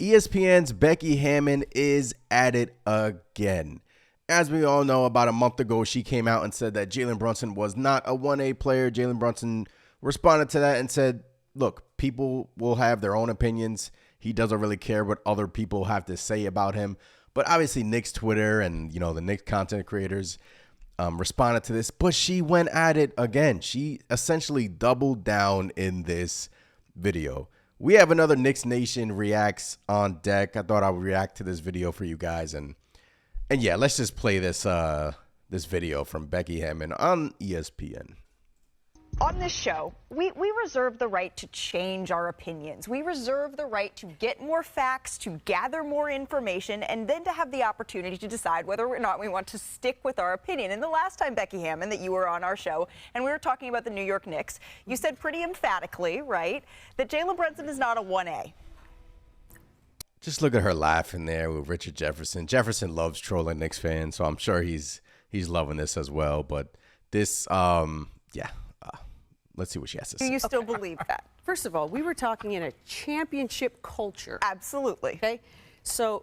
ESPN's Becky Hammon is at it again. As we all know, about a month ago, she came out and said that Jalen Brunson was not a 1A player. Jalen Brunson responded to that and said, look, people will have their own opinions. He doesn't really care what other people have to say about him. But obviously, Knicks Twitter and, the Knicks content creators responded to this. But she went at it again. She essentially doubled down in this video. We have another Knicks Nation reacts on deck. I thought I would react to this video for you guys. And yeah, let's just play this this video from Becky Hammon on ESPN. On this show, we reserve the right to change our opinions. We reserve the right to get more facts, to gather more information, and then to have the opportunity to decide whether or not we want to stick with our opinion. And the last time, Becky Hammon, that you were on our show, and we were talking about the New York Knicks, you said pretty emphatically, right, that Jalen Brunson is not a 1A. Just look at her laughing there with Richard Jefferson. Jefferson loves trolling Knicks fans, so I'm sure he's loving this as well. But this, let's see what she has to say. Do you still believe that? First of all, we were talking in a championship culture. Absolutely. Okay? So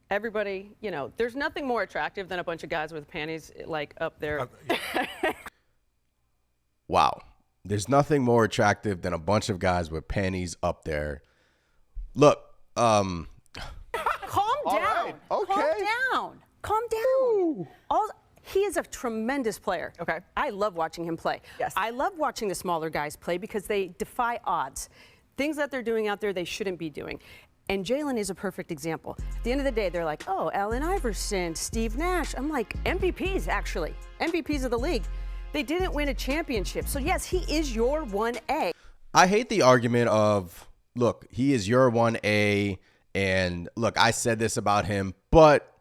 everybody, there's nothing more attractive than a bunch of guys with panties like up there. Wow. There's nothing more attractive than a bunch of guys with panties up there. Look, Calm down. Right. Okay. Calm down. He is a tremendous player. Okay. I love watching him play. Yes. I love watching the smaller guys play because they defy odds. Things that they're doing out there they shouldn't be doing. And Jalen is a perfect example. At the end of the day, they're like, oh, Allen Iverson, Steve Nash. I'm like, MVPs, actually. MVPs of the league. They didn't win a championship. So, yes, he is your 1A. I hate the argument of, look, he is your 1A. And, look, I said this about him, but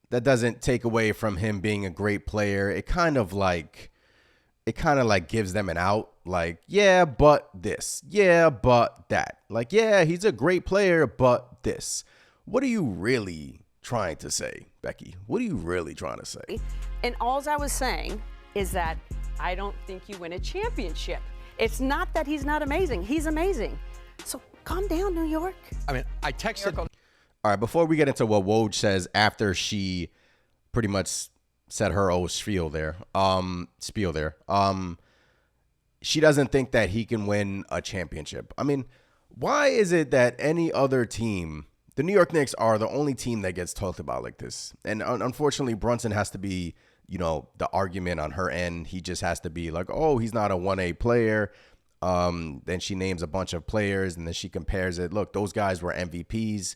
that doesn't take away from him being a great player. It kind of like gives them an out. Like, yeah, but this. Yeah, but that. Like, yeah, he's a great player, but this. What are you really trying to say, Becky? What are you really trying to say? And all I was saying is that I don't think you win a championship. It's not that he's not amazing. He's amazing. So calm down, New York. I mean, I texted. All right, before we get into what Woj says after she pretty much said her spiel there, she doesn't think that he can win a championship. I mean, why is it that any other team, the New York Knicks are the only team that gets talked about like this? And unfortunately, Brunson has to be, the argument on her end. He just has to be like, oh, he's not a 1A player. Then she names a bunch of players, and then she compares it. Look, those guys were MVPs.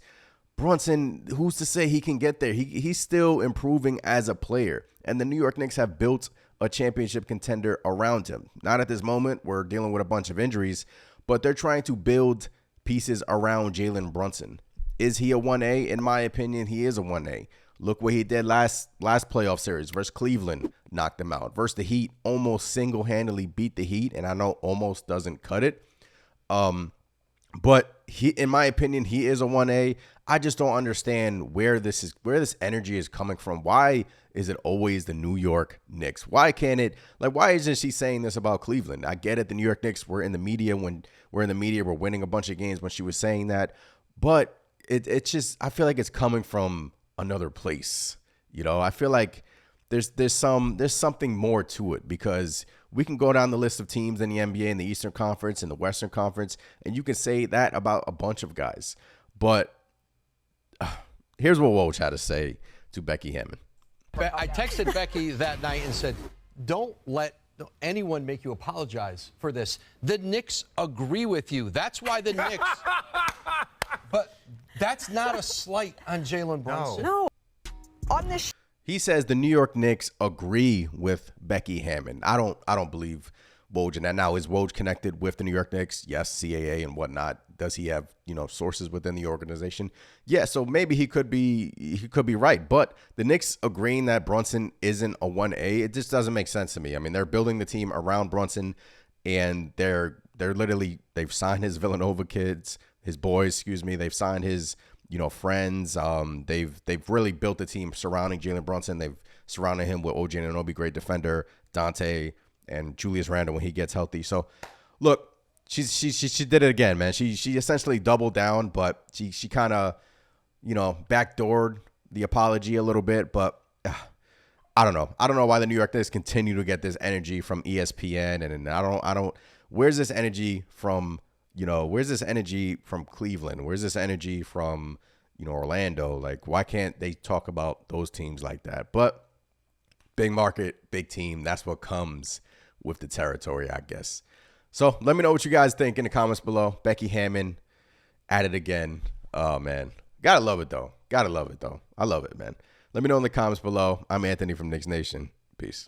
Brunson, who's to say he can get there? He's still improving as a player. And the New York Knicks have built a championship contender around him. Not at this moment. We're dealing with a bunch of injuries, but they're trying to build pieces around Jalen Brunson. Is he a 1A? In my opinion, he is a 1A. Look what he did last playoff series versus Cleveland, knocked them out. Versus the Heat, almost single-handedly beat the Heat, and I know almost doesn't cut it. But he, in my opinion, he is a 1A. I just don't understand where this energy is coming from. Why is it always the New York Knicks? Why can't it, why isn't she saying this about Cleveland? I get it. The New York Knicks were in the media when we're winning a bunch of games when she was saying that. But it's just, I feel like it's coming from another place. I feel like there's something more to it, because we can go down the list of teams in the NBA in the Eastern Conference and the Western Conference, and you can say that about a bunch of guys. But here's what Woj had to say to Becky Hammon. I texted Becky that night and said, don't let anyone make you apologize for this. The Knicks agree with you. That's why the Knicks. But that's not a slight on Jalen Brunson. No. On this He says the New York Knicks agree with Becky Hammon. I don't believe Woj in that. Now, is Woj connected with the New York Knicks? Yes, CAA and whatnot. Does he have, sources within the organization? Yeah, so maybe he could be right. But the Knicks agreeing that Brunson isn't a 1A, it just doesn't make sense to me. I mean, they're building the team around Brunson, and they've signed his Villanova kids, his boys, they've signed his friends. They've really built the team surrounding Jalen Brunson. They've surrounded him with OG Anunoby, great defender, Dante, and Julius Randle when he gets healthy. So, look, she did it again, man. She essentially doubled down, but she kind of, backdoored the apology a little bit. But I don't know. I don't know why the New York Knicks continue to get this energy from ESPN, and I don't. Where's this energy from? Where's this energy from Cleveland? Where's this energy from, Orlando? Like, why can't they talk about those teams like that? But big market, big team. That's what comes with the territory, I guess. So let me know what you guys think in the comments below. Becky Hammon at it again. Oh, man. Gotta love it, though. I love it, man. Let me know in the comments below. I'm Anthony from Knicks Nation. Peace.